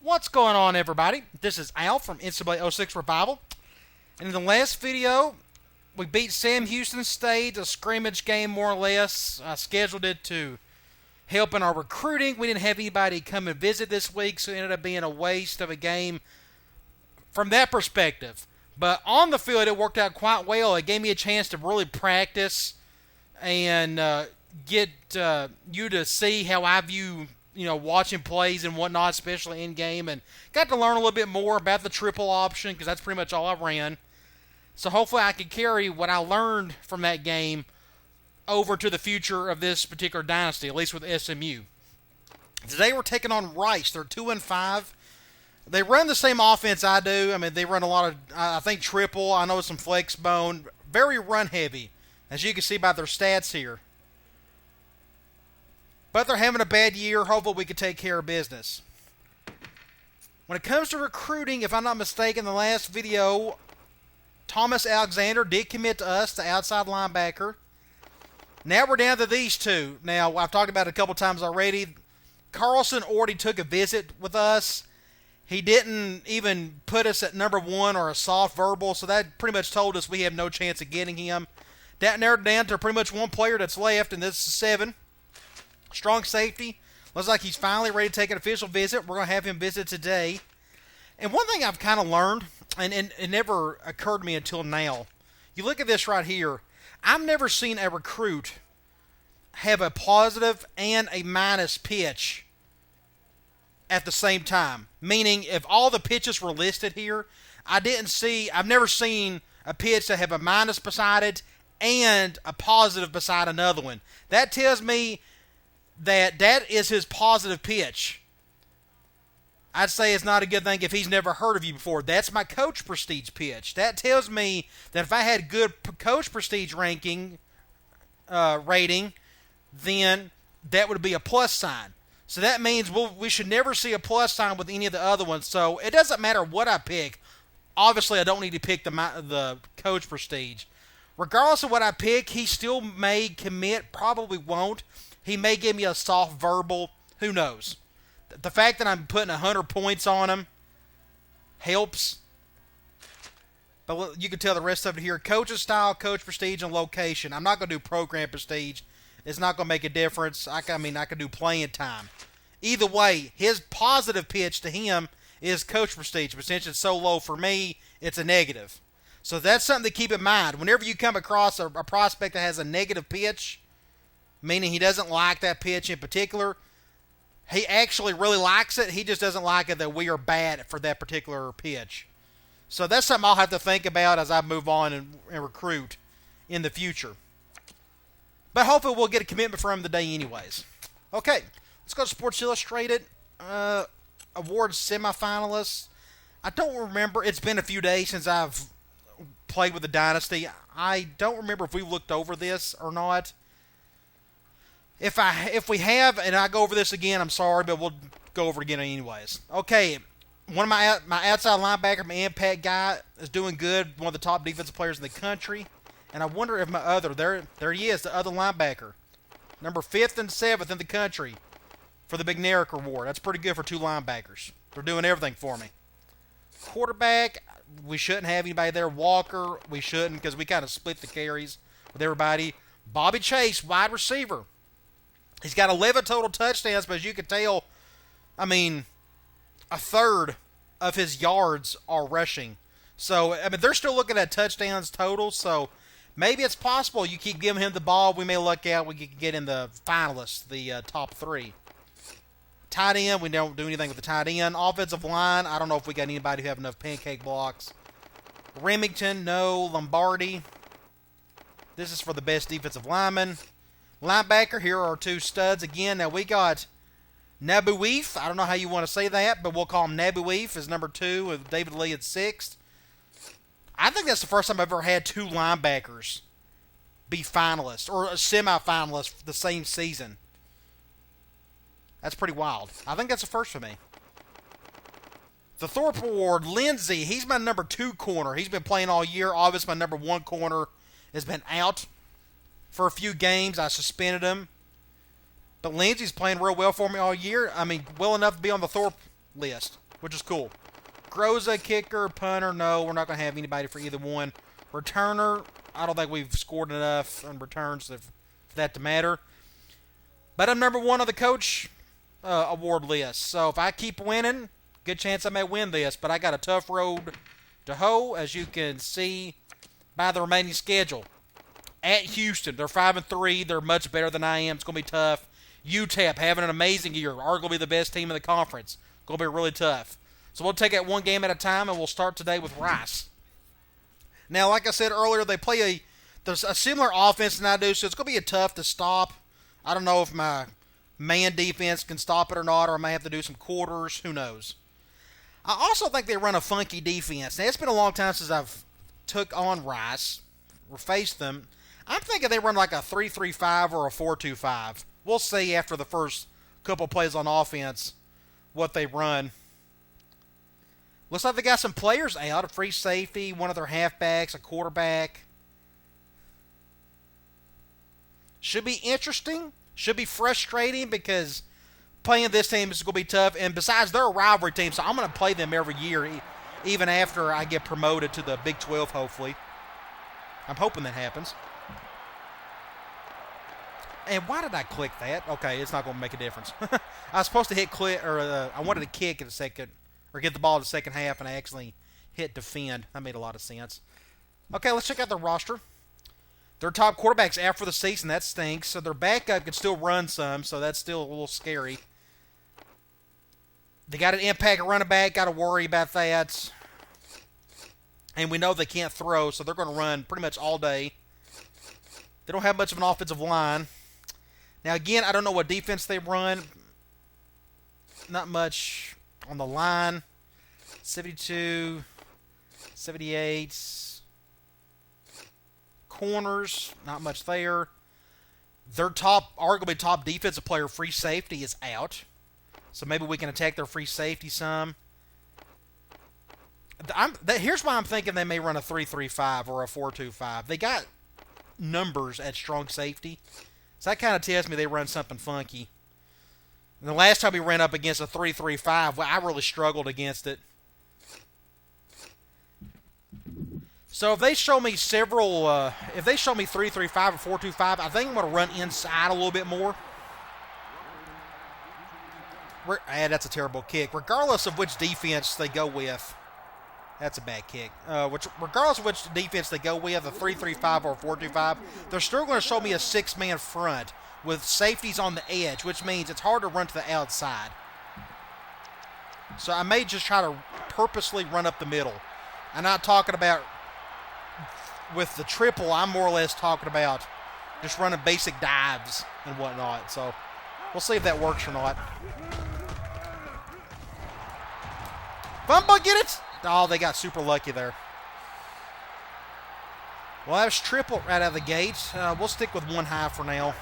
What's going on, everybody? This is Al from NCAA 06 Revival. And in the last video, we beat Sam Houston State, a scrimmage game more or less. I scheduled it to help in our recruiting. We didn't have anybody come and visit this week, so it ended up being a waste of a game from that perspective. But on the field, it worked out quite well. It gave me a chance to really practice and get you to see how I view watching plays and whatnot, especially in game, and got to learn a little bit more about the triple option because that's pretty much all I ran. So hopefully I can carry what I learned from that game over to the future of this particular dynasty, at least with SMU. Today we're taking on Rice. They're 2-5. They run the same offense I do. I mean, they run a lot of, I think, triple. I know some flex bone. Very run heavy, as you can see by their stats here. But they're having a bad year. Hopefully we can take care of business. When it comes to recruiting, if I'm not mistaken, the last video, Thomas Alexander did commit to us, the outside linebacker. Now we're down to these two. Now, I've talked about it a couple times already. Carlson already took a visit with us. He didn't even put us at number one or a soft verbal, so that pretty much told us we have no chance of getting him. That narrowed down to pretty much one player that's left, and this is 7. Strong safety. Looks like he's finally ready to take an official visit. We're going to have him visit today. And one thing I've kind of learned, and it never occurred to me until now, you look at this right here. I've never seen a recruit have a positive and a minus pitch at the same time. Meaning, if all the pitches were listed here, I've never seen a pitch that have a minus beside it and a positive beside another one. That tells me that is his positive pitch. I'd say it's not a good thing if he's never heard of you before. That's my coach prestige pitch. That tells me that if I had good coach prestige rating, then that would be a plus sign. So that means we should never see a plus sign with any of the other ones. So it doesn't matter what I pick. Obviously, I don't need to pick the coach prestige. Regardless of what I pick, he still may commit, probably won't. He may give me a soft verbal. Who knows? The fact that I'm putting 100 points on him helps. But you can tell the rest of it here. Coach's style, coach prestige, and location. I'm not going to do program prestige. It's not going to make a difference. I could do playing time. Either way, his positive pitch to him is coach prestige. But since it's so low for me, it's a negative. So that's something to keep in mind. Whenever you come across a prospect that has a negative pitch, meaning he doesn't like that pitch in particular, he actually really likes it. He just doesn't like it that we are bad for that particular pitch. So that's something I'll have to think about as I move on and recruit in the future. But hopefully we'll get a commitment from him today anyways. Okay, let's go to Sports Illustrated. Awards semifinalists. I don't remember. It's been a few days since I've played with the Dynasty. I don't remember if we looked over this or not. If we have, and I go over this again, I'm sorry, but we'll go over it again anyways. Okay, one of my outside linebacker, my impact guy, is doing good. One of the top defensive players in the country. And I wonder if my other, there he is, the other linebacker. Number 5th and 7th in the country for the McNairick Award. That's pretty good for 2 linebackers. They're doing everything for me. Quarterback, we shouldn't have anybody there. Walker, we shouldn't because we kind of split the carries with everybody. Bobby Chase, wide receiver. He's got 11 total touchdowns, but as you can tell, a third of his yards are rushing. So, they're still looking at touchdowns total, so maybe it's possible you keep giving him the ball. We may luck out. We can get in the finalists, the top 3. Tight end, we don't do anything with the tight end. Offensive line, I don't know if we got anybody who have enough pancake blocks. Remington, no. Lombardi. This is for the best defensive lineman. Linebacker, here are 2 studs again. Now we got Nabuif. I don't know how you want to say that, but we'll call him Nabuif as number 2 with David Lee at 6th. I think that's the first time I've ever had 2 linebackers be finalists or semi-finalists the same season. That's pretty wild. I think that's a first for me. The Thorpe Award, Lindsey, he's my number 2 corner. He's been playing all year. Obviously, my number 1 corner has been out for a few games. I suspended him. But Lindsey's playing real well for me all year. Well enough to be on the Thorpe list. which is cool. Groza, kicker, punter, no, we're not going to have anybody for either one. Returner, I don't think we've scored enough on returns for that to matter. But I'm number 1 on the coach award list. So if I keep winning, good chance I may win this. But I got a tough road to hoe, as you can see by the remaining schedule. At Houston, they're 5-3. They're much better than I am. It's going to be tough. UTEP having an amazing year. Arguably the best team in the conference. Going to be really tough. So we'll take it one game at a time, and we'll start today with Rice. Now, like I said earlier, they play there's a similar offense than I do, so it's going to be tough to stop. I don't know if my man defense can stop it or not, or I may have to do some quarters. Who knows? I also think they run a funky defense. Now, it's been a long time since I've took on Rice or faced them. I'm thinking they run like a 3-3-5 or a 4-2-5. We'll see after the first couple plays on offense what they run. Looks like they got some players out. A free safety, one of their halfbacks, a quarterback. Should be interesting. Should be frustrating because playing this team is going to be tough. And besides, they're a rivalry team, so I'm going to play them every year, even after I get promoted to the Big 12, hopefully. I'm hoping that happens. And why did I click that? Okay, it's not going to make a difference. I was supposed to hit click, or I wanted to kick in the second, or get the ball in the second half, and I actually hit defend. That made a lot of sense. Okay, let's check out their roster. Their top quarterback's out for the season. That stinks. So their backup can still run some, so that's still a little scary. They got an impact running back. Got to worry about that. And we know they can't throw, so they're going to run pretty much all day. They don't have much of an offensive line. Now, again, I don't know what defense they run. Not much on the line. 72, 78. Corners, not much there. Their arguably top defensive player, free safety, is out. So maybe we can attack their free safety some. Here's why I'm thinking they may run a 3-3-5 or a 4-2-5. They got numbers at strong safety. So that kind of tells me they run something funky. And the last time we ran up against a 3-3-5, well, I really struggled against it. So if they show me if they show me 3-3-5 or 4-2-5, I think I'm going to run inside a little bit more. That's a terrible kick. Regardless of which defense they go with, that's a bad kick. Regardless of which defense they go with, a 3-3-5 or 4-2-5, they're still going to show me a 6-man front with safeties on the edge, which means it's hard to run to the outside. So I may just try to purposely run up the middle. I'm not talking about with the triple. I'm more or less talking about just running basic dives and whatnot. So we'll see if that works or not. Fumble, get it! Oh, they got super lucky there. Well, that was triple right out of the gate. We'll stick with one high for now.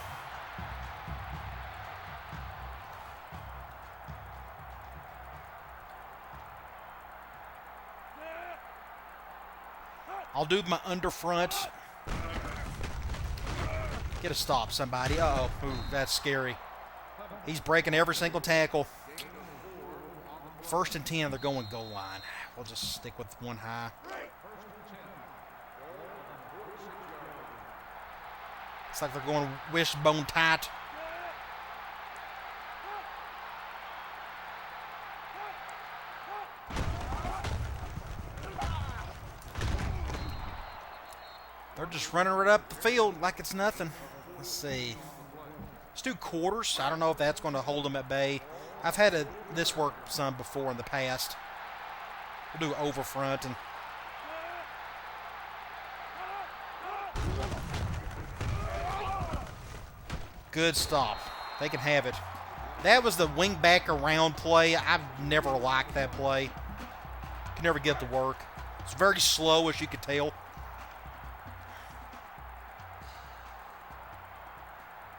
I'll do my under front. Get a stop, somebody. Uh-oh. Ooh, that's scary. He's breaking every single tackle. 1st and 10, they're going goal line. We'll just stick with one high. It's like they're going wishbone tight. They're just running it up the field like it's nothing. Let's see. Let's do quarters. I don't know if that's going to hold them at bay. I've had this work some before in the past. We'll do over front and good stop. They can have it. That was the wing back around play. I've never liked that play. Can never get it to work. It's very slow, as you can tell.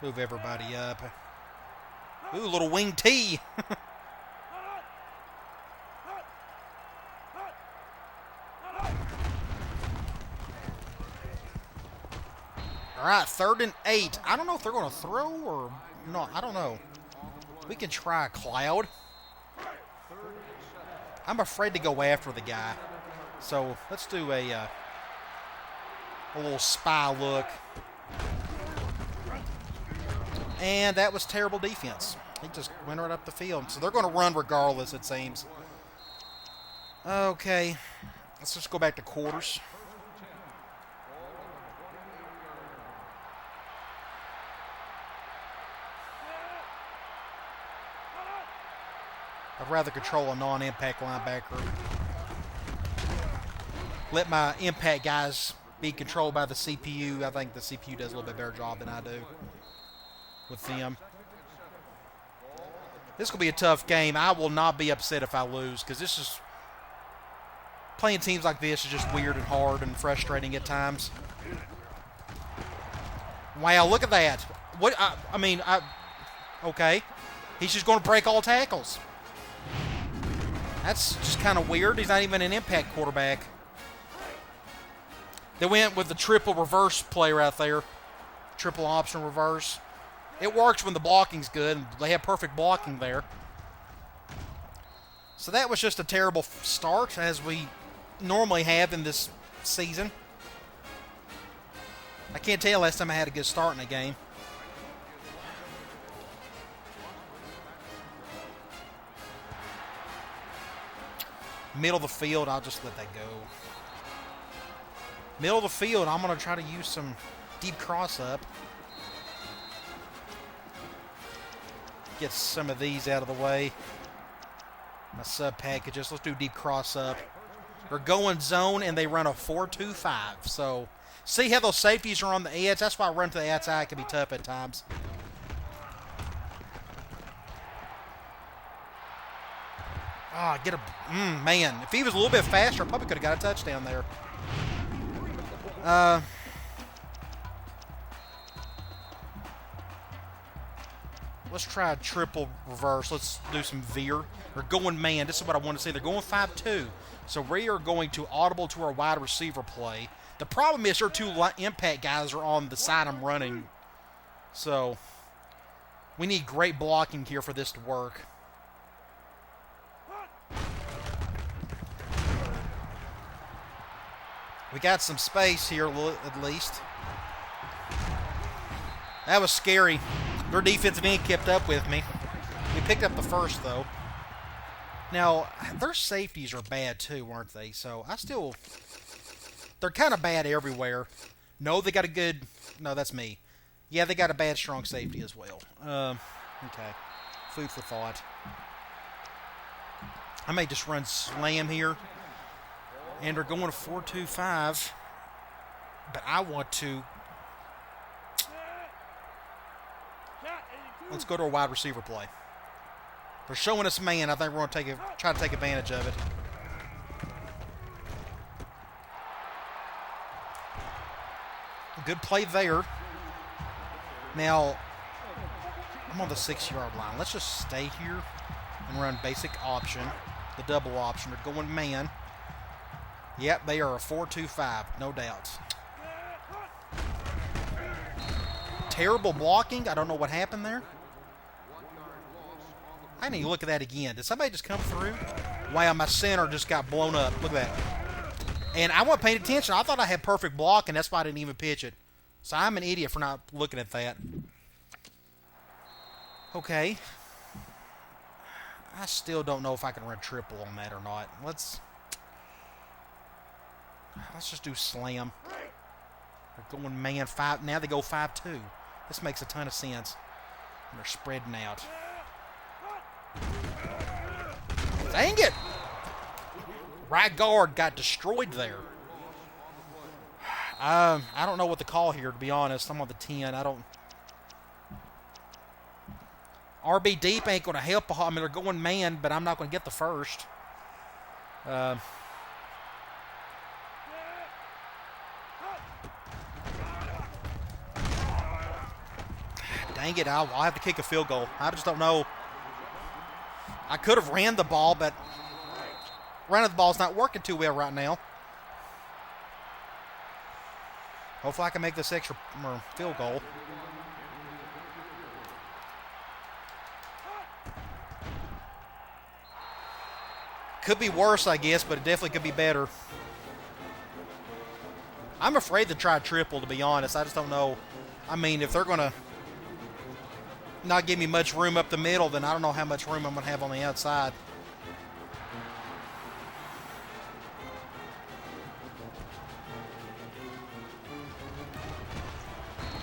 Move everybody up. Ooh, a little wing T. All right, 3rd and 8. I don't know if they're going to throw or not. I don't know. We can try a cloud. I'm afraid to go after the guy. So let's do a little spy look. And that was terrible defense. He just went right up the field. So they're going to run regardless, it seems. Okay. Let's just go back to quarters. I'd rather control a non-impact linebacker. Let my impact guys be controlled by the CPU. I think the CPU does a little bit better job than I do with them. This will be a tough game. I will not be upset if I lose because this is playing teams like this is just weird and hard and frustrating at times. Wow, look at that. What? Okay. He's just going to break all tackles. That's just kind of weird. He's not even an impact quarterback. They went with the triple reverse play right there. Triple option reverse. It works when the blocking's good. They have perfect blocking there. So that was just a terrible start, as we normally have in this season. I can't tell last time I had a good start in a game. Middle of the field, I'll just let that go. Middle of the field, I'm going to try to use some deep cross-up. Get some of these out of the way. My sub-packages. Let's do deep cross-up. They're going zone, and they run a 4-2-5. So, see how those safeties are on the edge? That's why I run to the outside. It can be tough at times. Get a... man, if he was a little bit faster, I probably could have got a touchdown there. Let's try a triple reverse. Let's do some veer. They're going man. This is what I want to see. They're going 5-2. So we are going to audible to our wide receiver play. The problem is their two impact guys are on the side I'm running. So we need great blocking here for this to work. We got some space here at least. That was scary. Their defensive end kept up with me. We picked up the first, though. Now, their safeties are bad, too, weren't they? So, they're kind of bad everywhere. No, they got a good... No, that's me. Yeah, they got a bad, strong safety as well. Okay. Food for thought. I may just run slam here. And they're going to 4-2-5. But I want to... Let's go to a wide receiver play. They're showing us man. I think we're going to try to take advantage of it. Good play there. Now, I'm on the 6-yard line. Let's just stay here and run basic option, the double option. They're going man. Yep, they are a 4-2-5, no doubt. Terrible blocking. I don't know what happened there. I need to look at that again. Did somebody just come through? Wow, my center just got blown up. Look at that. And I wasn't paying attention. I thought I had perfect block, and that's why I didn't even pitch it. So I'm an idiot for not looking at that. Okay. I still don't know if I can run triple on that or not. Let's just do slam. They're going man 5. Now they go 5-2. This makes a ton of sense. And they're spreading out. Dang it! Right guard got destroyed there. I don't know what to call here, to be honest. I'm on the 10. I don't... RB deep ain't going to help. I mean, they're going man, but I'm not going to get the first. Dang it, I'll have to kick a field goal. I just don't know. I could have ran the ball, but running the ball's not working too well right now. Hopefully I can make this extra field goal. Could be worse, I guess, but it definitely could be better. I'm afraid to try triple, to be honest. I just don't know. I mean, if they're going to not give me much room up the middle, then I don't know how much room I'm going to have on the outside.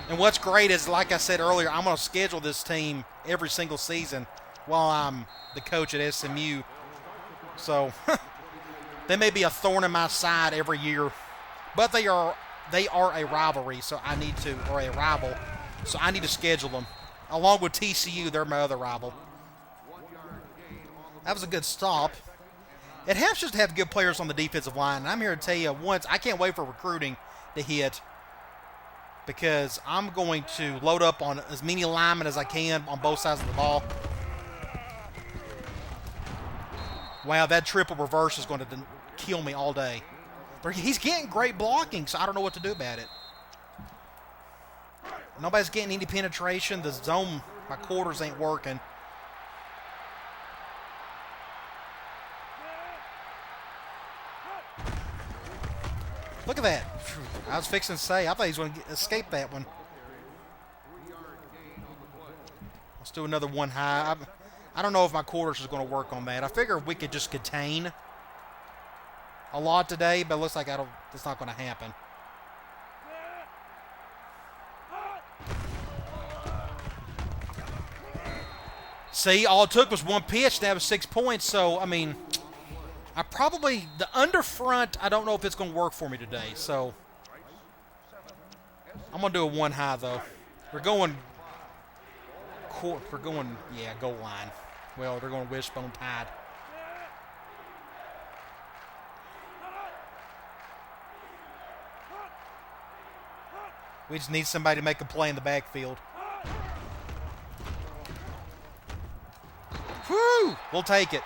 And what's great is, like I said earlier, I'm going to schedule this team every single season while I'm the coach at SMU. So, they may be a thorn in my side every year, but they are a rivalry, so I need to, or a rival, so I need to schedule them. Along with TCU, they're my other rival. That was a good stop. It helps just to have good players on the defensive line, and I'm here to tell you once, I can't wait for recruiting to hit, because I'm going to load up on as many linemen as I can on both sides of the ball. Wow, that triple reverse is going to kill me all day. But he's getting great blocking, so I don't know what to do about it. Nobody's getting any penetration. The zone, my quarters ain't working. Look at that. I was fixing to say, I thought he was going to escape that one. Let's do another one high. I don't know if my quarters is going to work on that. I figure we could just contain a lot today, but it looks like it's not going to happen. See, all it took was one pitch. That was 6 points. So, I mean, the under front, I don't know if it's going to work for me today. So, I'm going to do a one high, though. We're going, yeah, goal line. Well, they're going wishbone tied. We just need somebody to make a play in the backfield. Whew! We'll take it.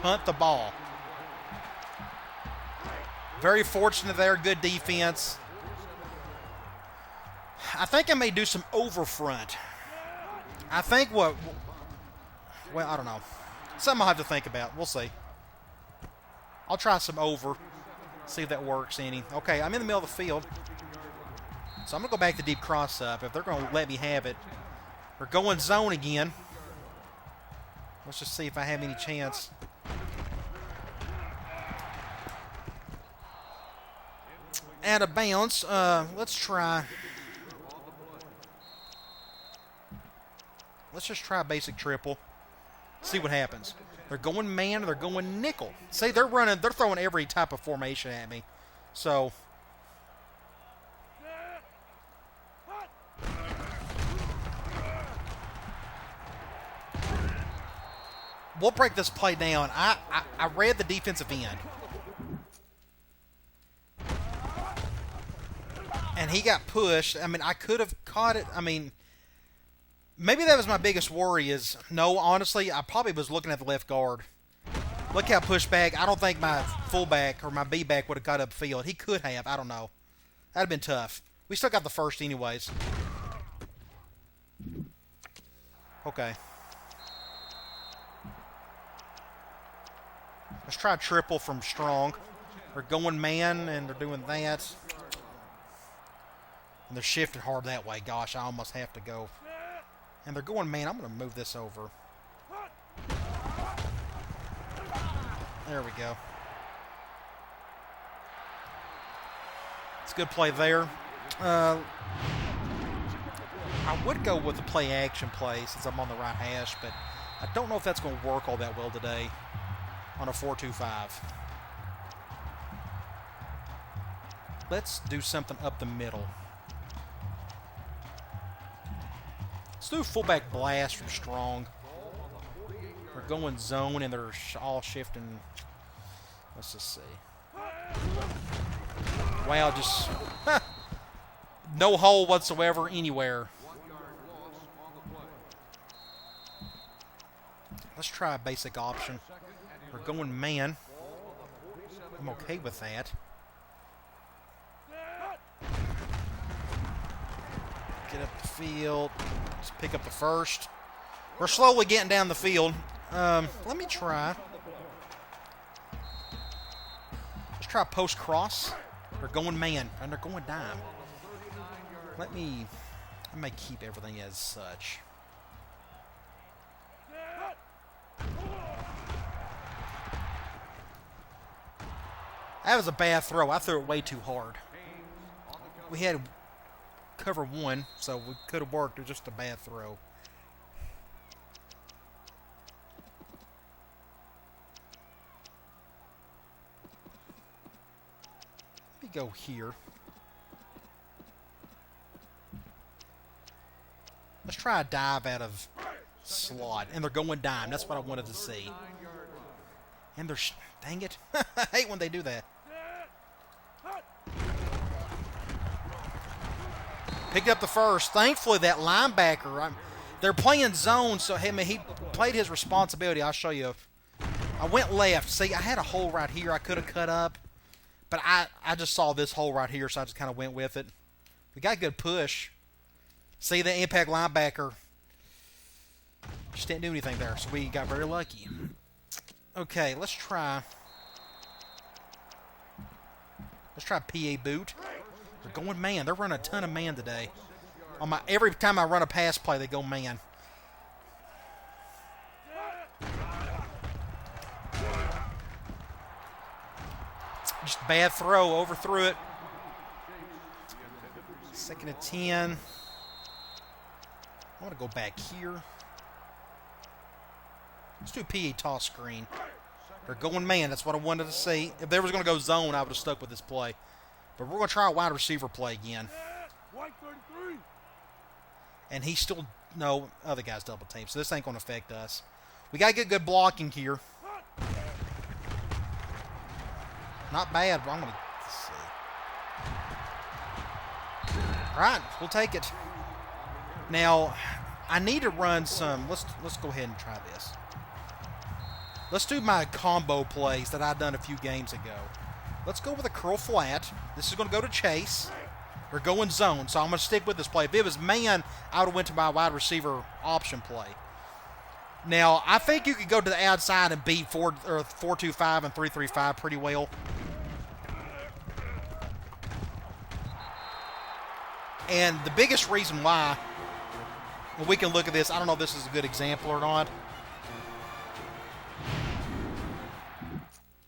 Punt the ball. Very fortunate there. Good defense. I think I may do some over front. I think well, I don't know. Something I'll have to think about. We'll see. I'll try some over. See if that works any. Okay, I'm in the middle of the field. So I'm going to go back to deep cross up if they're going to let me have it. We're going zone again. Let's just see if I have any chance. Out of bounds. Let's try. Let's just try a basic triple. See what happens. They're going man or they're going nickel. See, they're throwing every type of formation at me. So we'll break this play down. I read the defensive end. And he got pushed. I mean, I could have caught it. I mean, maybe that was my biggest worry is, no, honestly, I probably was looking at the left guard. Look how pushed back. I don't think my fullback or my B-back would have got upfield. He could have. I don't know. That would have been tough. We still got the first anyways. Okay. Let's try a triple from Strong. They're going man, and they're doing that. And they're shifting hard that way. Gosh, I almost have to go. And they're going man. I'm going to move this over. There we go. It's a good play there. I would go with the play action play since I'm on the right hash, but I don't know if that's going to work all that well today on a 4-2-5. Let's do something up the middle. Let's do a fullback blast from Strong. We're going zone and they're all shifting. Let's just see. Wow, just no hole whatsoever anywhere. Let's try a basic option. We're going man. I'm okay with that. Get up the field. Let's pick up the first. We're slowly getting down the field. Let me try. Let's try post cross. They're going man, and they're going dime. I may keep everything as such. That was a bad throw. I threw it way too hard. We had cover one, so we could have worked. It was just a bad throw. Let me go here. Let's try a dive out of slot. And they're going dime. That's what I wanted to see. And they're... Dang it. I hate when they do that. Picked up the first. Thankfully, that linebacker... they're playing zone, so he played his responsibility. I'll show you. I went left. See, I had a hole right here I could have cut up. But I just saw this hole right here, so I just kind of went with it. We got a good push. See, the impact linebacker just didn't do anything there, so we got very lucky. Okay, let's try PA boot. They're going man. They're running a ton of man today. Every time I run a pass play, they go man. Just bad throw. Overthrew it. 2nd and 10. I want to go back here. Let's do a PA toss screen. They're going man. That's what I wanted to see. If they was going to go zone, I would have stuck with this play. But we're going to try a wide receiver play again. And he's still... No, other guy's double team. So this ain't going to affect us. We got to get good blocking here. Not bad, but I'm going to see. All right, we'll take it. Now, I need to run some... Let's go ahead and try this. Let's do my combo plays that I've done a few games ago. Let's go with a curl flat. This is going to go to Chase. We're going zone, so I'm going to stick with this play. If it was man, I would have went to my wide receiver option play. Now, I think you could go to the outside and beat 4-2-5 and 3-3-5 pretty well. And the biggest reason why, and we can look at this, I don't know if this is a good example or not.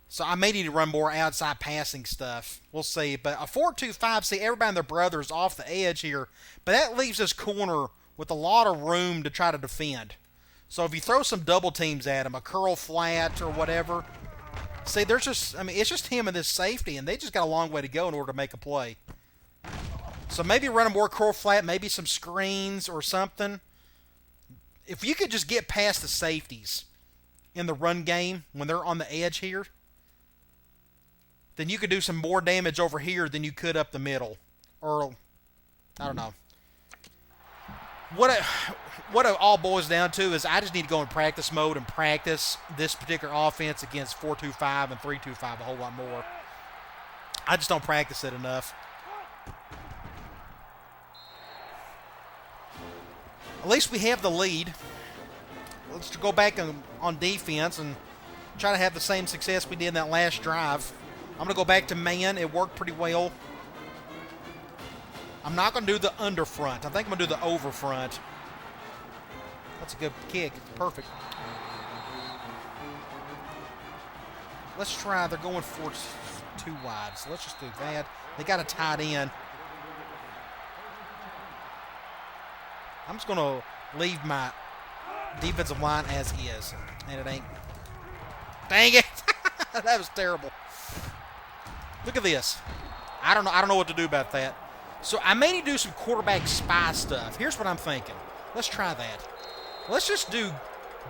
So I may need to run more outside passing stuff. We'll see. But a 4-2-5, see, everybody and their brother is off the edge here. But that leaves this corner with a lot of room to try to defend. So if you throw some double teams at him, a curl flat or whatever, see, there's just, I mean, it's just him and this safety, and they just got a long way to go in order to make a play. So maybe run a more curl flat, maybe some screens or something. If you could just get past the safeties in the run game when they're on the edge here, then you could do some more damage over here than you could up the middle. Or, I don't know. What it all boils down to is I just need to go in practice mode and practice this particular offense against 4-2-5 and 3-2-5 a whole lot more. I just don't practice it enough. At least we have the lead. Let's go back on defense and try to have the same success we did in that last drive. I'm going to go back to man. It worked pretty well. I'm not going to do the under front. I think I'm going to do the over front. That's a good kick. Perfect. Let's try. They're going for 2 wide, so let's just do that. They got a tight end. I'm just going to leave my defensive line as is. And it ain't. Dang it. That was terrible. Look at this. I don't know what to do about that. So I may need to do some quarterback spy stuff. Here's what I'm thinking. Let's try that. Let's just do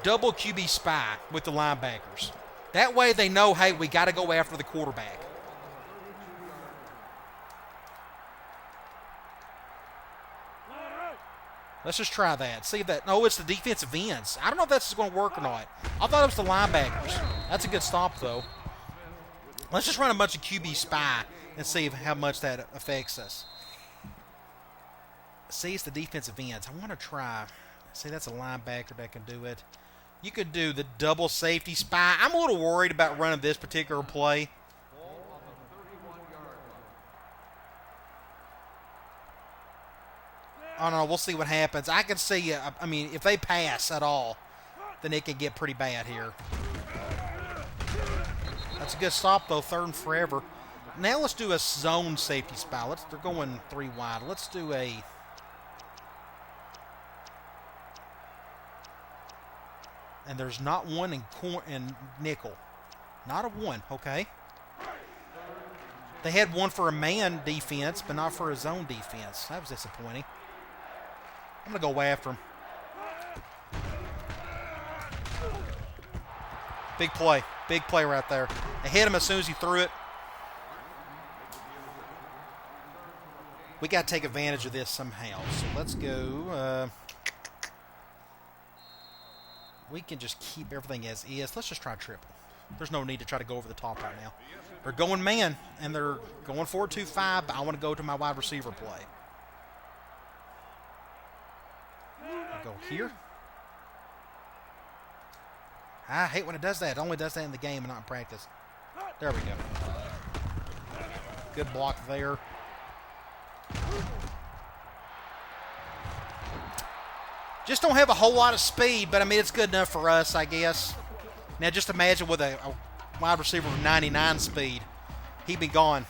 double QB spy with the linebackers. That way they know, hey, we got to go after the quarterback. Let's just try that. See if that. No, it's the defensive ends. I don't know if that's going to work or not. I thought it was the linebackers. That's a good stop, though. Let's just run a bunch of QB spy and see how much that affects us. See, it's the defensive ends. I want to try. See, that's a linebacker that can do it. You could do the double safety spy. I'm a little worried about running this particular play. I don't know. We'll see what happens. I can see, I mean, if they pass at all, then it can get pretty bad here. That's a good stop, though. 3rd and forever. Now let's do a zone safety spy. They're going 3 wide. Let's do a... And there's not one in nickel. Not a one, okay. They had one for a man defense, but not for a zone defense. That was disappointing. I'm going to go after him. Big play. Big play right there. I hit him as soon as he threw it. We got to take advantage of this somehow. So let's go... we can just keep everything as is. Let's just try triple. There's no need to try to go over the top right now. They're going man, and they're going 4-2-5, but I want to go to my wide receiver play. I'll go here. I hate when it does that. It only does that in the game and not in practice. There we go. Good block there. Just don't have a whole lot of speed, but I mean, it's good enough for us, I guess. Now, just imagine with a wide receiver with 99 speed. He'd be gone.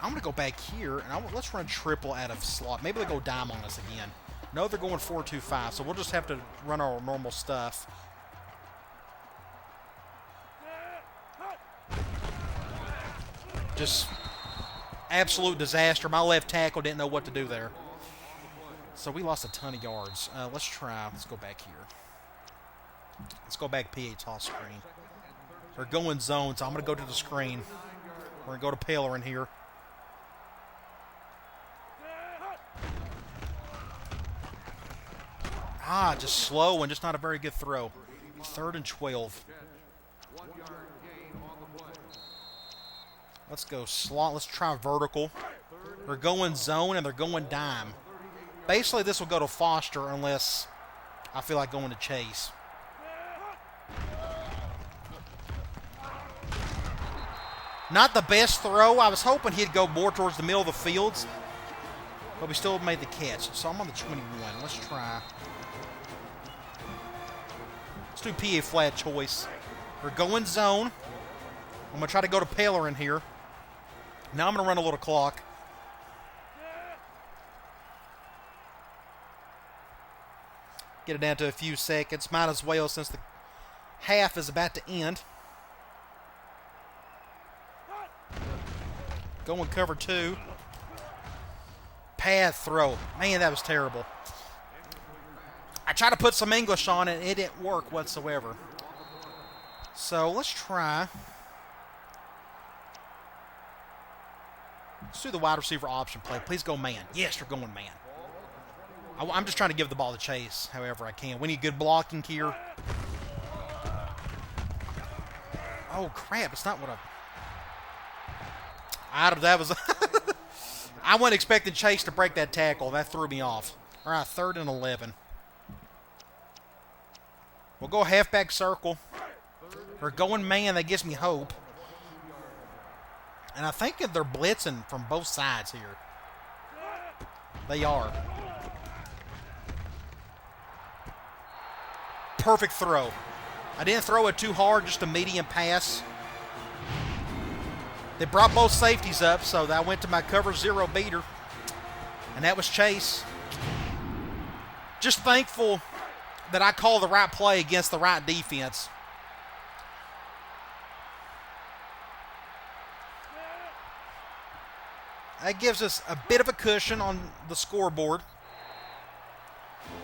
I'm going to go back here, and let's run triple out of slot. Maybe they'll go dime on us again. No, they're going 4-2-5, so we'll just have to run our normal stuff. Just absolute disaster. My left tackle didn't know what to do there. So we lost a ton of yards. Let's go back here. Let's go back PA toss screen. They're going zone, so I'm going to go to the screen. We're going to go to Paler in here. Just slow and just not a very good throw. 3rd and 12. Let's go slot. Let's try vertical. They're going zone and they're going dime. Basically, this will go to Foster unless I feel like going to Chase. Not the best throw. I was hoping he'd go more towards the middle of the fields, but we still made the catch. So I'm on the 21. Let's try. Let's do PA flat choice. We're going zone. I'm going to try to go to Paler in here. Now I'm going to run a little clock. Get it down to a few seconds. Might as well since the half is about to end. Going cover 2. Pad throw. Man, that was terrible. I tried to put some English on it. It didn't work whatsoever. So let's try. Let's do the wide receiver option play. Please go man. Yes, you're going man. I'm just trying to give the ball to Chase however I can. We need good blocking here. Oh, crap. It's not what that was. I wasn't expecting Chase to break that tackle. That threw me off. All right, 3rd and 11. We'll go halfback circle. They're going man. That gives me hope. And I think that they're blitzing from both sides here. They are. Perfect throw. I didn't throw it too hard, just a medium pass. They brought both safeties up, so I went to my cover 0 beater. And that was Chase. Just thankful that I called the right play against the right defense. That gives us a bit of a cushion on the scoreboard.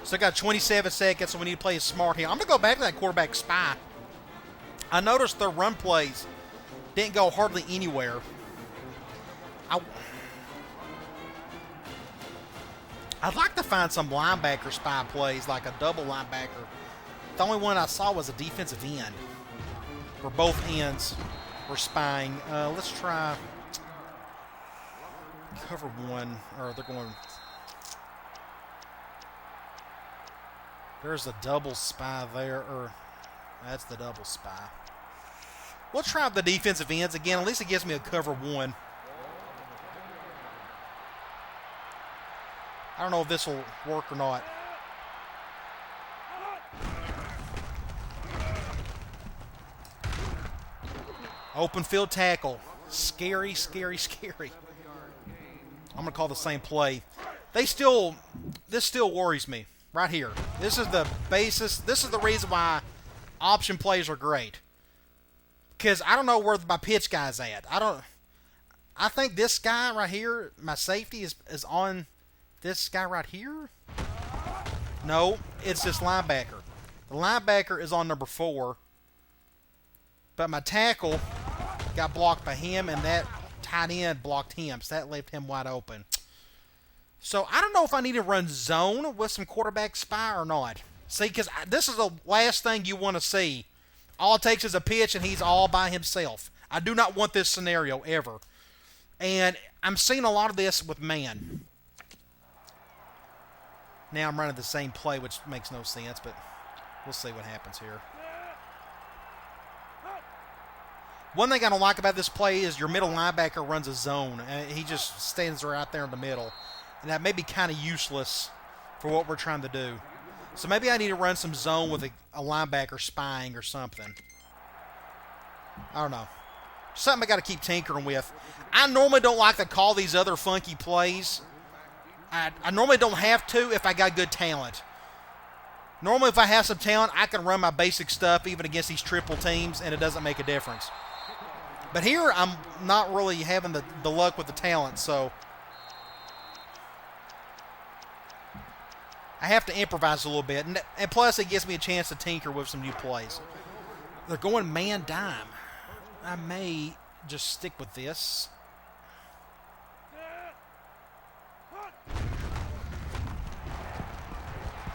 So I got 27 seconds, so we need to play smart here. I'm going to go back to that quarterback spy. I noticed their run plays didn't go hardly anywhere. I'd like to find some linebacker spy plays, like a double linebacker. The only one I saw was a defensive end, where both ends were spying. Let's try cover 1, or they're going. There's a double spy there, or that's the double spy. We'll try the defensive ends again. At least it gives me a cover 1. I don't know if this will work or not. Open field tackle. Scary, scary, scary. I'm going to call the same play. This still worries me right here. This is the basis. This is the reason why option plays are great. Because I don't know where my pitch guy's at. I think this guy right here, my safety, is on this guy right here. No, it's this linebacker. The linebacker is on number 4. But my tackle got blocked by him, and that tight end blocked him. So that left him wide open. So I don't know if I need to run zone with some quarterback spy or not. See, because this is the last thing you want to see. All it takes is a pitch, and he's all by himself. I do not want this scenario ever. And I'm seeing a lot of this with man. Now I'm running the same play, which makes no sense, but we'll see what happens here. One thing I don't like about this play is your middle linebacker runs a zone. And he just stands right there in the middle. And that may be kind of useless for what we're trying to do. So maybe I need to run some zone with a linebacker spying or something. I don't know. Something I got to keep tinkering with. I normally don't like to call these other funky plays. I normally don't have to if I got good talent. Normally if I have some talent, I can run my basic stuff even against these triple teams, and it doesn't make a difference. But here, I'm not really having the luck with the talent, so I have to improvise a little bit. And plus, it gives me a chance to tinker with some new plays. They're going man dime. I may just stick with this.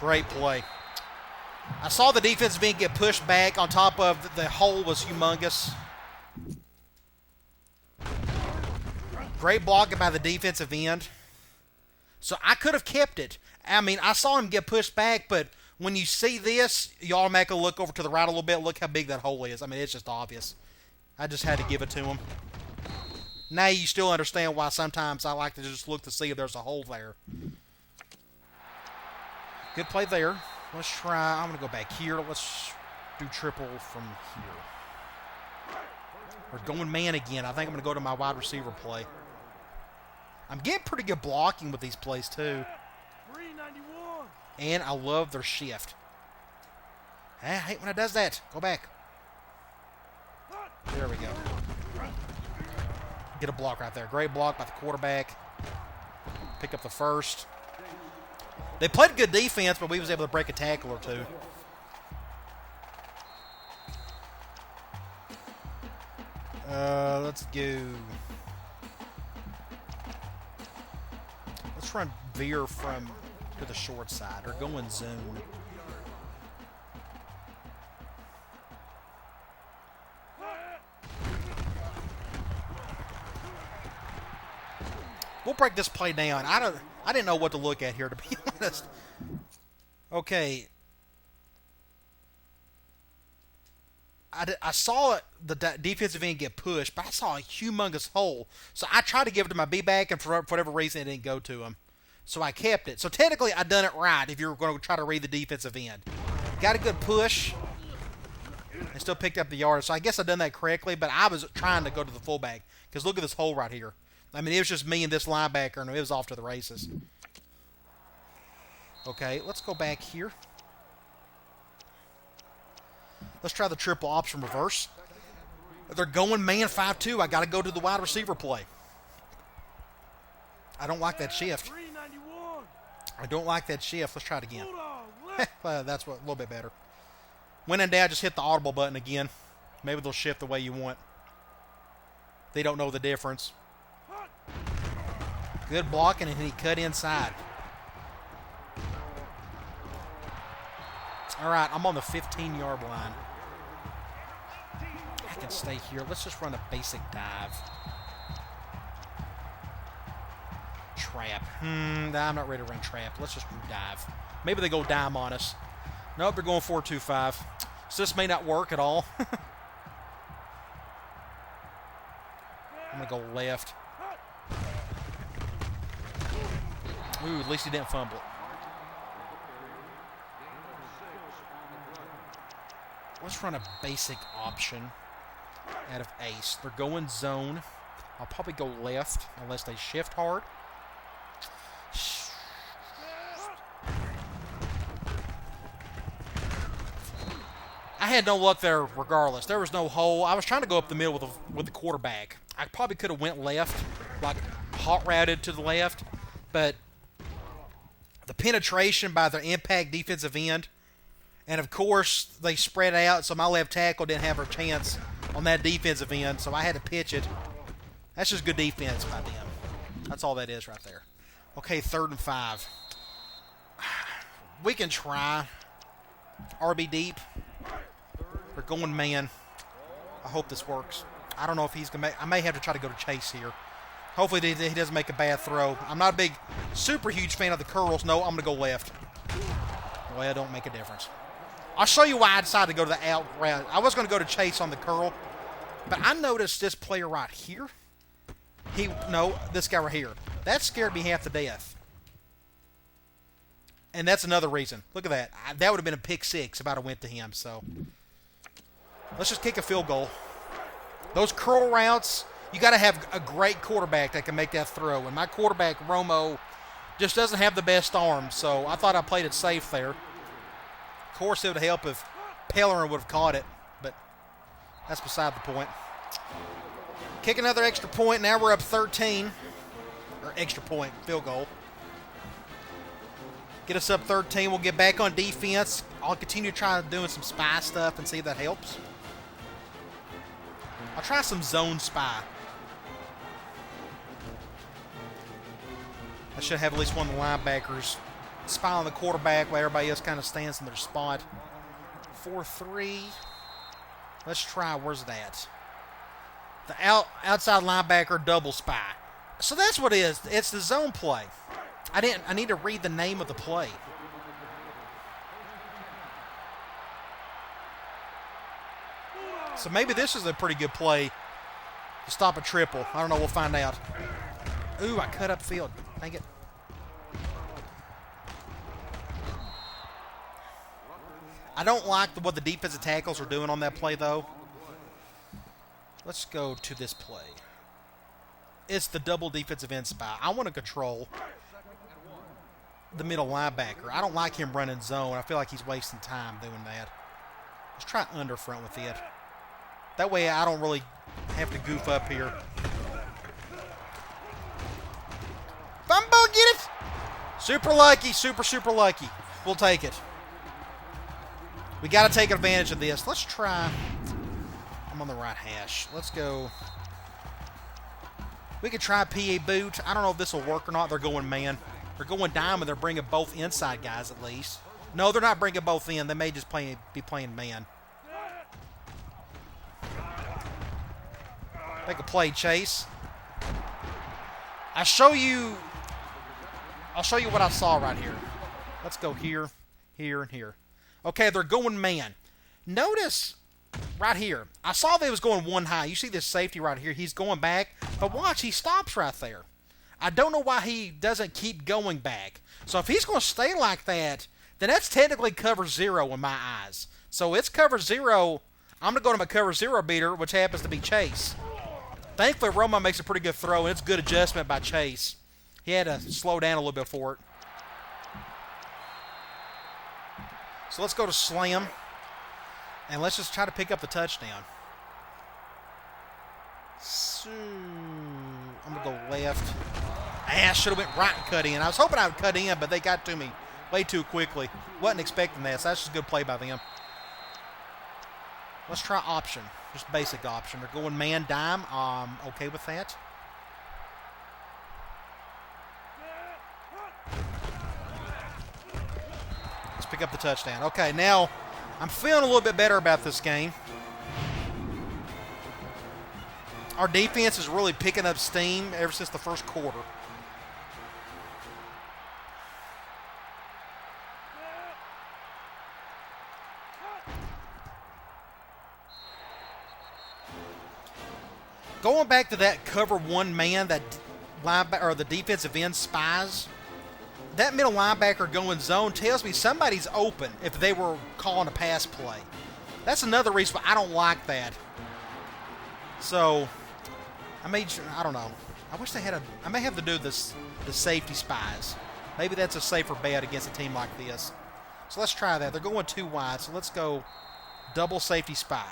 Great play. I saw the defensive end get pushed back on top of the hole was humongous. Great blocking by the defensive end. So I could have kept it. I mean, I saw him get pushed back, but when you see this, you automatically look over to the right a little bit. Look how big that hole is. I mean, it's just obvious. I just had to give it to him. Now you still understand why sometimes I like to just look to see if there's a hole there. Good play there. Let's try. I'm going to go back here. Let's do triple from here. We're going man again. I think I'm going to go to my wide receiver play. I'm getting pretty good blocking with these plays, too. And I love their shift. I hate when it does that. Go back. There we go. Get a block right there. Great block by the quarterback. Pick up the first. They played good defense, but we was able to break a tackle or two. Let's go. Let's run veer from to the short side or go in zone. We'll break this play down. I didn't know what to look at here, to be honest. Okay. I saw the defensive end get pushed, but I saw a humongous hole. So I tried to give it to my B-back, and for whatever reason, it didn't go to him. So I kept it. So technically, I done it right if you're going to try to read the defensive end. Got a good push. And still picked up the yard. So I guess I done that correctly, but I was trying to go to the fullback. Because look at this hole right here. I mean, it was just me and this linebacker, and it was off to the races. Okay, let's go back here. Let's try the triple option reverse. They're going man 5-2. I got to go to the wide receiver play. I don't like that shift. I don't like that shift. Let's try it again. That's a little bit better. When in doubt, just hit the audible button again. Maybe they'll shift the way you want. They don't know the difference. Good blocking, and he cut inside. All right, I'm on the 15-yard line. I can stay here. Let's just run a basic dive. Trap. I'm not ready to run trap. Let's just do dive. Maybe they go dime on us. Nope, they're going 4-2-5. So this may not work at all. I'm going to go left. Ooh, at least he didn't fumble it. Let's run a basic option out of ace. They're going zone. I'll probably go left unless they shift hard. I had no luck there regardless. There was no hole. I was trying to go up the middle with the quarterback. I probably could have went left, like hot routed to the left, but the penetration by their impact defensive end, and of course they spread out, so my left tackle didn't have a chance on that defensive end, so I had to pitch it. That's just good defense by them. That's all that is right there. Okay, 3rd and 5. We can try RB deep. They're going man. I hope this works. I don't know if he's going to make... I may have to try to go to Chase here. Hopefully he doesn't make a bad throw. I'm not a big, super huge fan of the curls. No, I'm going to go left. Well, it don't make a difference. I'll show you why I decided to go to the out route. I was going to go to Chase on the curl, but I noticed this player right here. This guy right here. That scared me half to death. And that's another reason. Look at that. That would have been a pick 6 if I'd have went to him. So let's just kick a field goal. Those curl routes, you got to have a great quarterback that can make that throw. And my quarterback, Romo, just doesn't have the best arm. So I thought I played it safe there. Of course, it would help if Pellerin would have caught it. But that's beside the point. Kick another extra point. Now we're up 13. Or extra point, field goal. Get us up 13. We'll get back on defense. I'll continue trying doing some spy stuff and see if that helps. I'll try some zone spy. I should have at least one of the linebackers spy on the quarterback while everybody else kind of stands in their spot. 4-3. Let's try. Where's that? The outside linebacker double spy. So that's what it is. It's the zone play. I need to read the name of the play. So maybe this is a pretty good play to stop a triple. I don't know. We'll find out. Ooh, I cut up field. Dang it. I don't like what the defensive tackles are doing on that play, though. Let's go to this play. It's the double defensive end spy. I want to control the middle linebacker. I don't like him running zone. I feel like he's wasting time doing that. Let's try under front with it. That way I don't really have to goof up here. Fumble, get it! Super lucky, super lucky. We'll take it. We got to take advantage of this. Let's try. I'm on the right hash. Let's go. We could try PA boot. I don't know if this will work or not. They're going man. They're going diamond. They're bringing both inside guys at least. No, they're not bringing both in. They may just be playing man. Make a play, Chase. I'll show you what I saw right here. Let's go here, here, and here. Okay, they're going man. Notice right here. I saw they was going one high. You see this safety right here. He's going back. But watch, he stops right there. I don't know why he doesn't keep going back. So if he's going to stay like that, then that's technically cover 0 in my eyes. So it's cover 0. I'm going to go to my cover 0 beater, which happens to be Chase. Thankfully, Roma makes a pretty good throw, and it's good adjustment by Chase. He had to slow down a little bit for it. So let's go to slam. And let's just try to pick up the touchdown. So, I'm going to go left. I should have went right and cut in. I was hoping I would cut in, but they got to me way too quickly. Wasn't expecting that, so that's just a good play by them. Let's try option. Just basic option. They're going man dime. Okay with that. Let's pick up the touchdown. Okay, now I'm feeling a little bit better about this game. Our defense is really picking up steam ever since the first quarter. Going back to that cover one man, that linebacker or the defensive end spies, that middle linebacker going zone tells me somebody's open if they were calling a pass play. That's another reason why I don't like that. So, I don't know. I wish they had I may have to do this, the safety spies. Maybe that's a safer bet against a team like this. So let's try that. They're going too wide, so let's go double safety spy.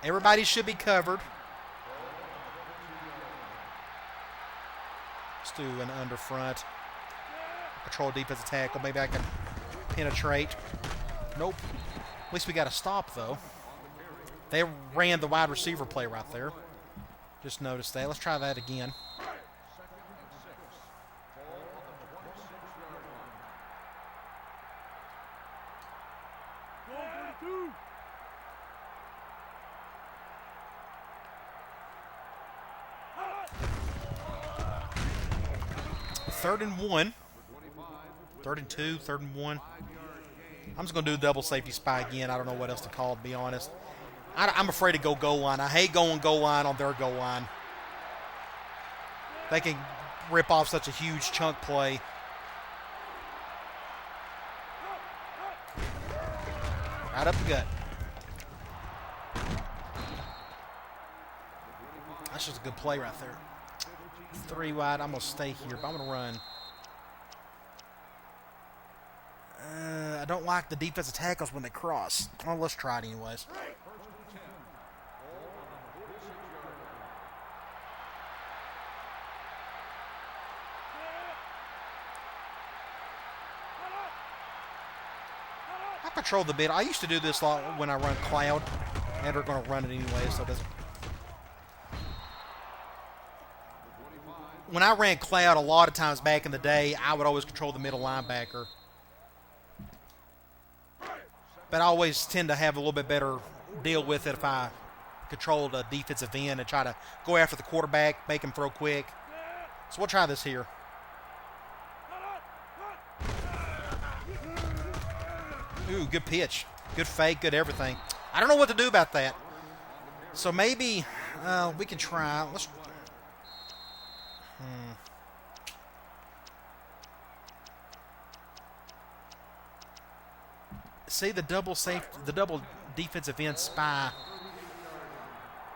Everybody should be covered. Let's do an under front. Control defensive tackle. Maybe I can penetrate. Nope. At least we got a stop, though. They ran the wide receiver play right there. Just noticed that. Let's try that again. Third and 1. 3rd and 2, 3rd and 1. I'm just going to do double safety spy again. I don't know what else to call it, to be honest. I'm afraid to go goal line. I hate going goal line on their goal line. They can rip off such a huge chunk play. Right up the gut. That's just a good play right there. 3 wide. I'm going to stay here, but I'm going to run. I don't like the defensive tackles when they cross. Well, let's try it anyways. I control the bit. I used to do this a lot when I run cloud, and they're going to run it anyway, so it doesn't. When I ran cloud a lot of times back in the day, I would always control the middle linebacker. But I always tend to have a little bit better deal with it if I control the defensive end and try to go after the quarterback, make him throw quick. So we'll try this here. Ooh, good pitch. Good fake, good everything. I don't know what to do about that. So maybe we can try. Let's. See the double defensive end spy.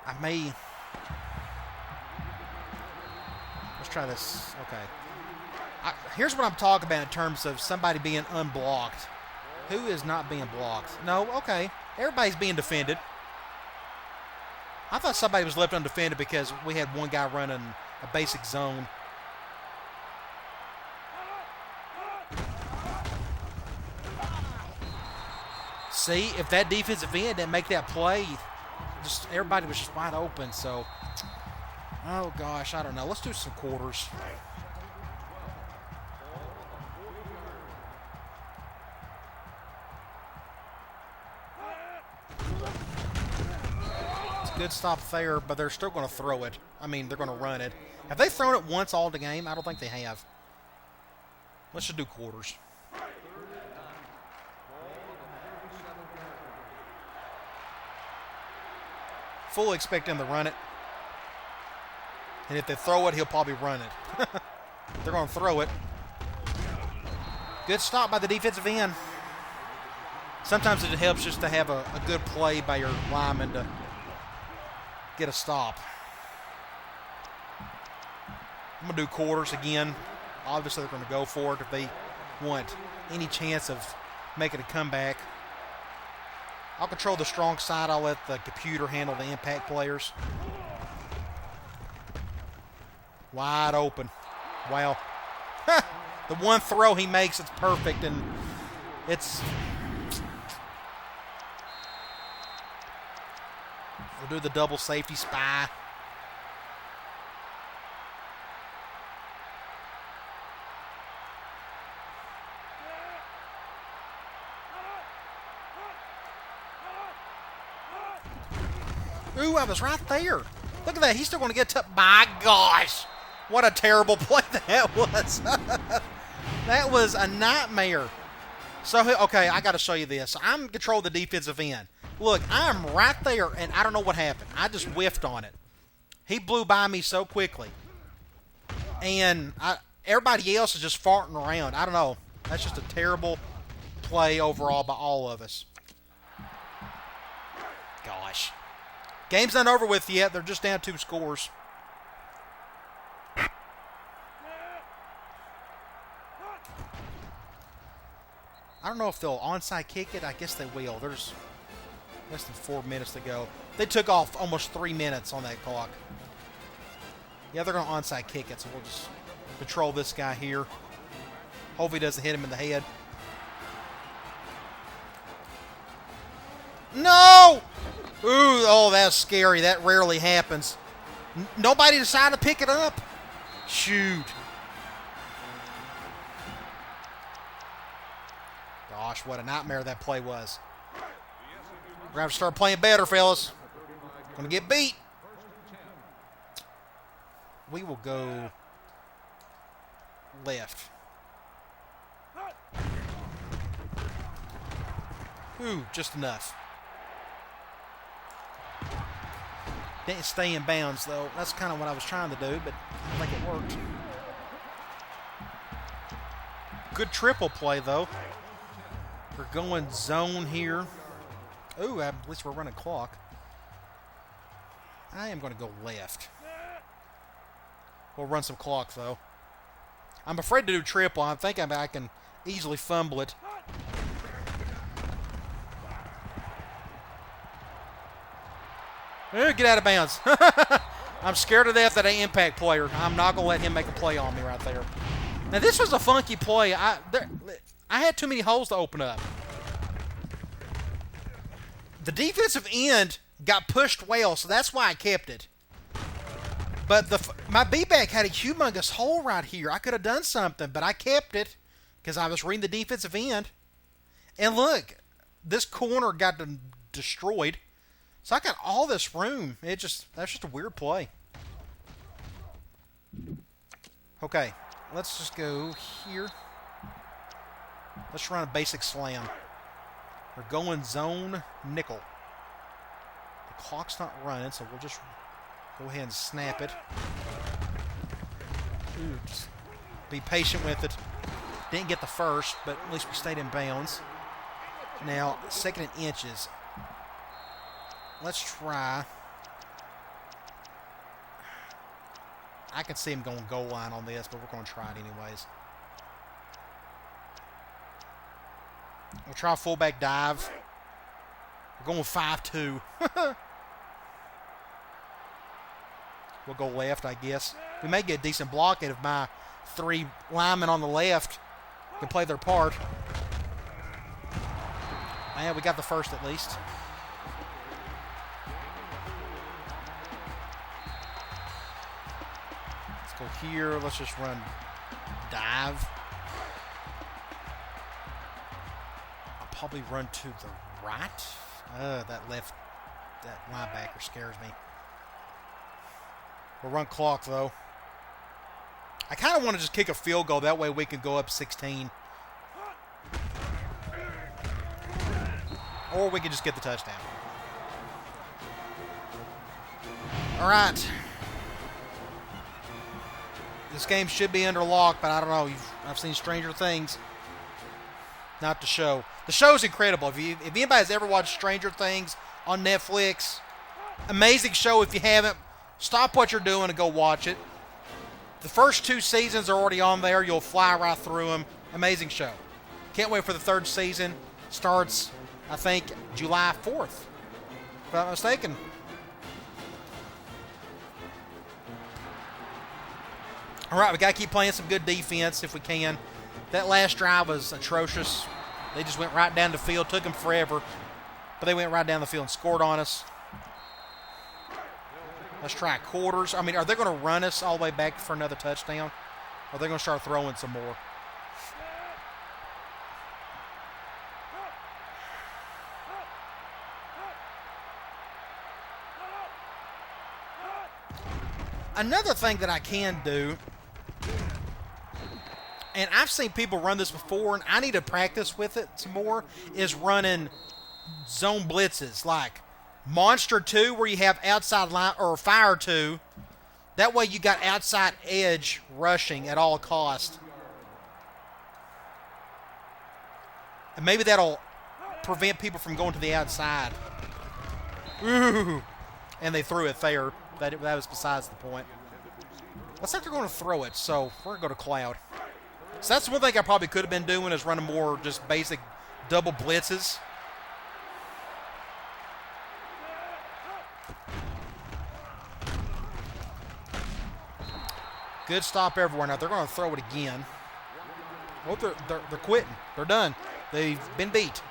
I may. Let's try this. Okay. Here's what I'm talking about in terms of somebody being unblocked. Who is not being blocked? No. Okay. Everybody's being defended. I thought somebody was left undefended because we had one guy running a basic zone. See, if that defensive end didn't make that play, just everybody was just wide open. So, oh gosh, I don't know. Let's do some quarters. It's a good stop there, but they're still going to throw it. I mean, they're going to run it. Have they thrown it once all the game? I don't think they have. Let's just do quarters. Fully expect him to run it. And if they throw it, he'll probably run it. They're going to throw it. Good stop by the defensive end. Sometimes it helps just to have a good play by your lineman to get a stop. I'm going to do quarters again. Obviously, they're going to go for it if they want any chance of making a comeback. I'll control the strong side. I'll let the computer handle the impact players. Wide open. Wow. The one throw he makes, it's perfect, and it's... We'll do the double safety spy. Ooh, I was right there. Look at that. He's still going to get to... My gosh. What a terrible play that was. That was a nightmare. So, okay, I got to show you this. I'm controlling the defensive end. Look, I'm right there, and I don't know what happened. I just whiffed on it. He blew by me so quickly. And everybody else is just farting around. I don't know. That's just a terrible play overall by all of us. Gosh. Game's not over with yet. They're just down 2 scores. I don't know if they'll onside kick it. I guess they will. There's less than 4 minutes to go. They took off almost 3 minutes on that clock. Yeah, they're going to onside kick it, so we'll just control this guy here. Hope he doesn't hit him in the head. No! Ooh, oh, that's scary. That rarely happens. Nobody decided to pick it up. Shoot. Gosh, what a nightmare that play was. We're going to have to start playing better, fellas. Going to get beat. We will go left. Ooh, just enough. Didn't stay in bounds, though. That's kind of what I was trying to do, but I don't think it worked. Good triple play, though. We're going zone here. Ooh, at least we're running clock. I am going to go left. We'll run some clock, though. I'm afraid to do triple. I think I can easily fumble it. Ooh, get out of bounds. I'm scared to death that an impact player. I'm not going to let him make a play on me right there. Now, this was a funky play. I had too many holes to open up. The defensive end got pushed well, so that's why I kept it. But my B-back had a humongous hole right here. I could have done something, but I kept it because I was reading the defensive end. And look, this corner got destroyed. So I got all this room. That's just a weird play. Okay, let's just go here. Let's run a basic slam. We're going zone nickel. The clock's not running, so we'll just go ahead and snap it. Ooh, just be patient with it. Didn't get the first, but at least we stayed in bounds. Now, 2nd and inches. Let's try. I can see him going goal line on this, but we're going to try it anyways. We'll try a fullback dive. We're going 5-2. We'll go left, I guess. We may get a decent block if my 3 linemen on the left can play their part. Man, we got the first at least. Let's go here. Let's just run dive. I'll probably run to the right. That linebacker scares me. We'll run clock, though. I kind of want to just kick a field goal. That way we can go up 16. Or we can just get the touchdown. All right. This game should be under lock, but I don't know. I've seen stranger things. Not the show. The show's incredible. If anybody's ever watched Stranger Things on Netflix, amazing show. If you haven't, stop what you're doing and go watch it. The first 2 seasons are already on there. You'll fly right through them. Amazing show. Can't wait for the 3rd season. Starts, I think, July 4th, if I'm not mistaken. All right, we got to keep playing some good defense if we can. That last drive was atrocious. They just went right down the field. Took them forever, but they went right down the field and scored on us. Let's try quarters. I mean, are they going to run us all the way back for another touchdown? Or are they going to start throwing some more? Another thing that I can do, and I've seen people run this before, and I need to practice with it some more, is running zone blitzes, like Monster 2, where you have outside line, or Fire 2. That way you got outside edge rushing at all cost. And maybe that'll prevent people from going to the outside. Ooh. And they threw it there. That was besides the point. Looks like they're going to throw it, so we're going to go to Cloud. So that's one thing I probably could have been doing, is running more just basic double blitzes. Good stop everywhere. Now they're going to throw it again. Oh, they're quitting. They're done. They've been beat.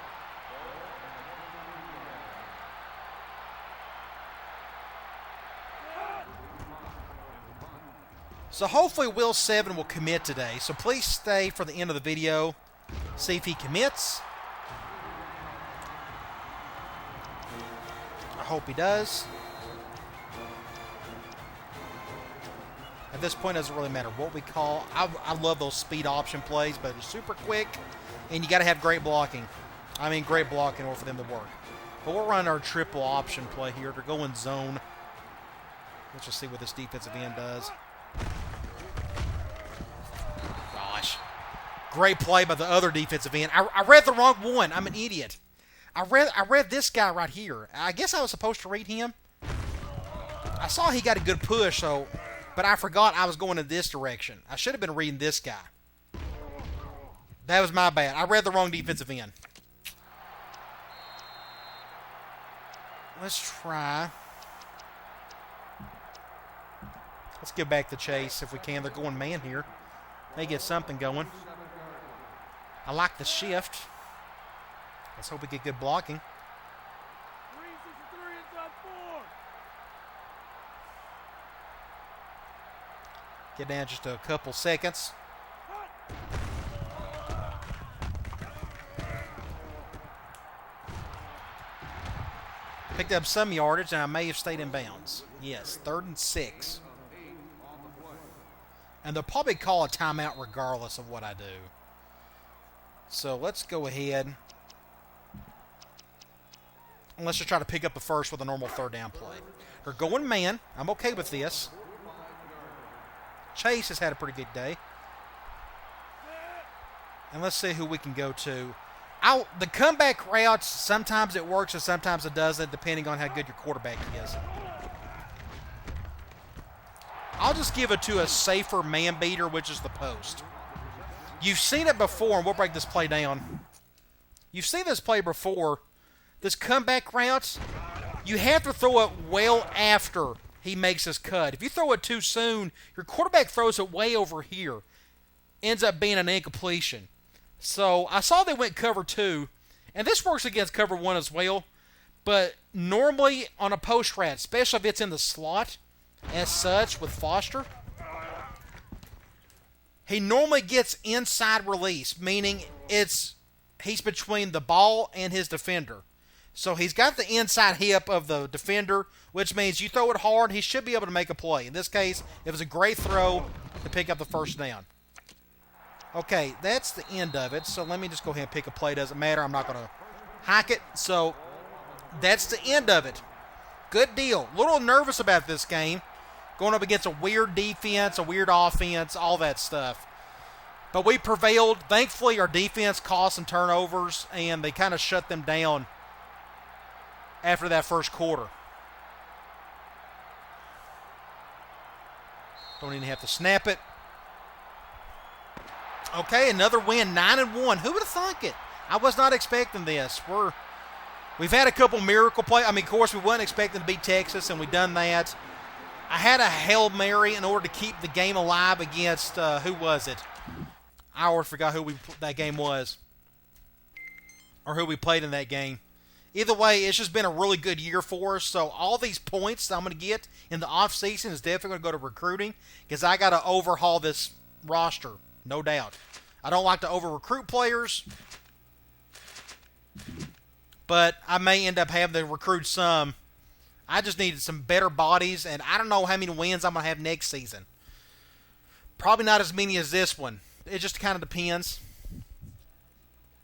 So hopefully Will 7 will commit today. So please stay for the end of the video. See if he commits. I hope he does. At this point, it doesn't really matter what we call. I love those speed option plays, but it's super quick, and you got to have great blocking. I mean, great blocking in order for them to work. But we'll run our triple option play here. They're going zone. Let's just see what this defensive end does. Gosh. Great play by the other defensive end. I read the wrong one. I'm an idiot. I read this guy right here. I guess I was supposed to read him. I saw he got a good push, so... But I forgot I was going in this direction. I should have been reading this guy. That was my bad. I read the wrong defensive end. Let's try. Let's get back to chase if we can. They're going man here. May get something going. I like the shift. Let's hope we get good blocking. Get down just a couple seconds. Picked up some yardage, and I may have stayed in bounds. Yes, 3rd and 6. And they'll probably call a timeout regardless of what I do. So let's go ahead. And let's just try to pick up the first with a normal 3rd down play. They're going man. I'm okay with this. Chase has had a pretty good day. And let's see who we can go to. The comeback routes, sometimes it works and sometimes it doesn't, depending on how good your quarterback is. I'll just give it to a safer man beater, which is the post. You've seen it before, and we'll break this play down. You've seen this play before. This comeback routes, you have to throw it well after he makes his cut. If you throw it too soon, your quarterback throws it way over here. Ends up being an incompletion. So I saw they went cover 2, and this works against cover 1 as well. But normally on a post route, especially if it's in the slot, as such with Foster, he normally gets inside release, meaning he's between the ball and his defender. So he's got the inside hip of the defender, which means you throw it hard, he should be able to make a play. In this case, it was a great throw to pick up the 1st down. Okay, that's the end of it. So let me just go ahead and pick a play. Doesn't matter. I'm not going to hack it. So that's the end of it. Good deal. A little nervous about this game. Going up against a weird defense, a weird offense, all that stuff. But we prevailed. Thankfully, our defense caused some turnovers, and they kind of shut them down after that first quarter. Don't even have to snap it. Okay, another win, 9-1. Who would have thunk it? I was not expecting this. We've had a couple miracle plays. I mean, of course, we weren't expecting to beat Texas, and we've done that. I had a Hail Mary in order to keep the game alive against, who was it? I already forgot who that game was. Or who we played in that game. Either way, it's just been a really good year for us. So all these points that I'm going to get in the offseason is definitely going to go to recruiting, because I got to overhaul this roster, no doubt. I don't like to over-recruit players, but I may end up having to recruit some. I just needed some better bodies, and I don't know how many wins I'm going to have next season. Probably not as many as this one. It just kind of depends.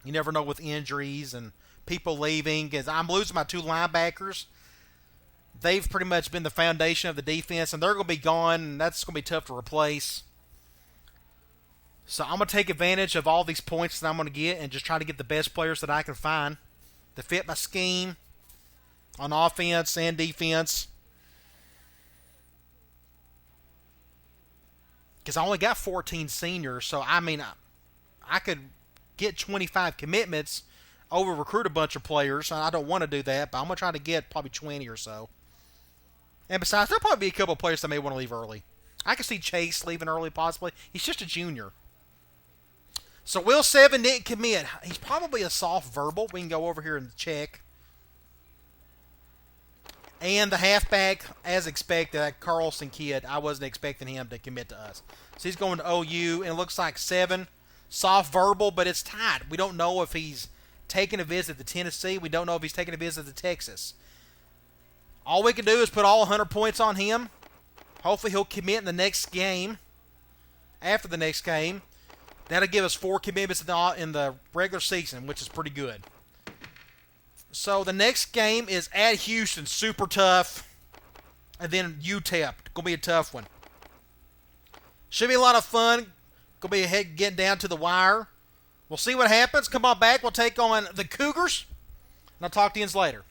You never know with injuries and people leaving, because I'm losing my 2 linebackers. They've pretty much been the foundation of the defense, and they're going to be gone, and that's going to be tough to replace. So I'm going to take advantage of all these points that I'm going to get and just try to get the best players that I can find to fit my scheme on offense and defense. Because I only got 14 seniors, so I could get 25 commitments, over recruit a bunch of players. I don't want to do that, but I'm going to try to get probably 20 or so. And besides, there'll probably be a couple of players that may want to leave early. I can see Chase leaving early possibly. He's just a junior. So Will 7 didn't commit. He's probably a soft verbal. We can go over here and check. And the halfback, as expected, that Carlson kid, I wasn't expecting him to commit to us. So he's going to OU, and it looks like 7. Soft verbal, but it's tight. We don't know if he's taking a visit to Tennessee. We don't know if he's taking a visit to Texas. All we can do is put all 100 points on him. Hopefully he'll commit in the next game. After the next game. That'll give us 4 commitments in the regular season, which is pretty good. So the next game is at Houston. Super tough. And then UTEP. Going to be a tough one. Should be a lot of fun. Going to be getting down to the wire. We'll see what happens. Come on back. We'll take on the Cougars. And I'll talk to you later.